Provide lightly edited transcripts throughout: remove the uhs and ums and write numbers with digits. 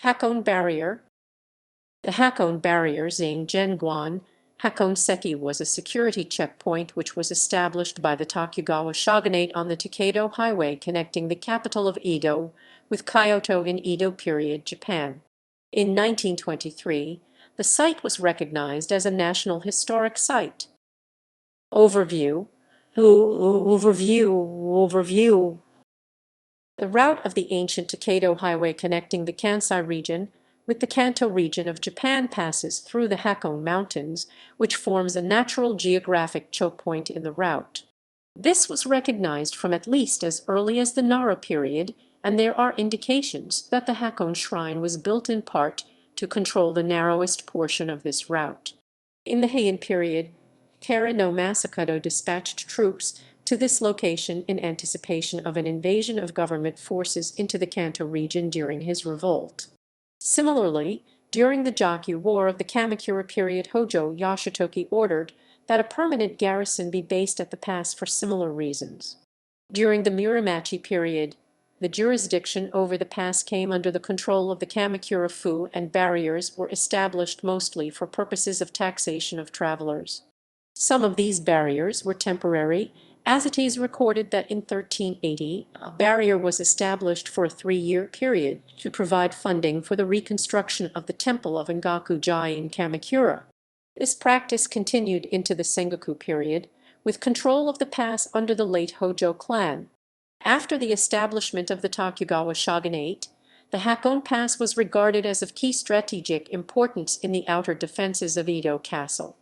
Hakone Barrier. The Hakone Barrier Zhangguan Hakone Seki was a security checkpoint which was established by the Tokugawa Shogunate on the Tōkaidō Highway connecting the capital of Edo with Kyoto in Edo period Japan. In 1923, the site was recognized as a National Historic Site. Overview. The route of the ancient Tōkaidō Highway connecting the Kansai region with the Kanto region of Japan passes through the Hakone Mountains, which forms a natural geographic choke point in the route. This was recognized from at least as early as the Nara period, and there are indications that the Hakone Shrine was built in part to control the narrowest portion of this route. In the Heian period, Kara no Masakado dispatched troops to this location in anticipation of an invasion of government forces into the Kanto region during his revolt. Similarly, during the Jakyu War of the Kamakura period, Hojo Yashitoki ordered that a permanent garrison be based at the pass for similar reasons. During the Muromachi period, the jurisdiction over the pass came under the control of the Kamakura Fu, and barriers were established mostly for purposes of taxation of travelers. Some of these barriers were temporary, as it is recorded that in 1380 a barrier was established for a 3-year period to provide funding for the reconstruction of the temple of Engaku-ji in Kamakura. This practice continued into the Sengoku period, with control of the pass under the late Hojo clan. After the establishment of the Tokugawa Shogunate, the Hakone Pass was regarded as of key strategic importance in the outer defenses of Edo Castle.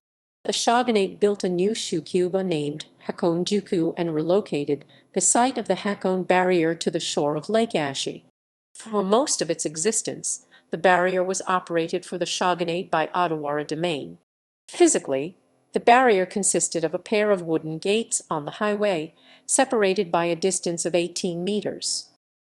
The shogunate built a new shukuba named Hakone-juku and relocated the site of the Hakone Barrier to the shore of Lake Ashi. For most of its existence, the barrier was operated for the shogunate by Odawara domain. Physically, the barrier consisted of a pair of wooden gates on the highway, separated by a distance of 18 meters.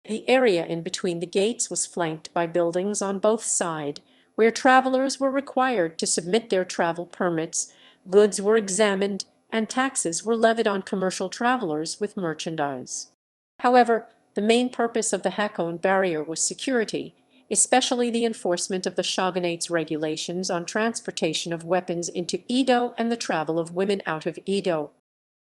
The area in between the gates was flanked by buildings on both sides, where travelers were required to submit their travel permits, goods were examined, and taxes were levied on commercial travelers with merchandise. However, the main purpose of the Hakone Barrier was security, especially the enforcement of the shogunate's regulations on transportation of weapons into Edo and the travel of women out of Edo.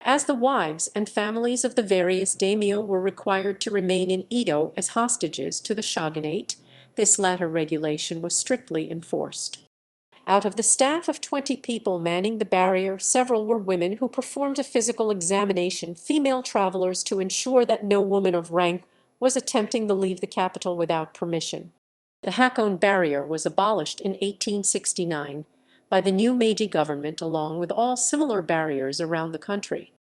As the wives and families of the various daimyo were required to remain in Edo as hostages to the shogunate, this latter regulation was strictly enforced. Out of the staff of 20 people manning the barrier, several were women who performed a physical examination female travelers to ensure that no woman of rank was attempting to leave the capital without permission. The Hakone Barrier was abolished in 1869 by the new Meiji government along with all similar barriers around the country.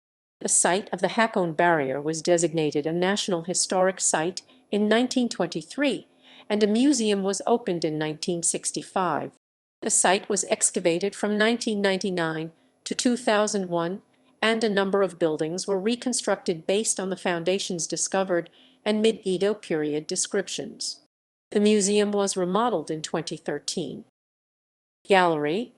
The site of the Hakone Barrier was designated a National Historic Site in 1923, and a museum was opened in 1965. The site was excavated from 1999 to 2001, and a number of buildings were reconstructed based on the foundations discovered and mid-Edo period descriptions. The museum was remodeled in 2013. Gallery.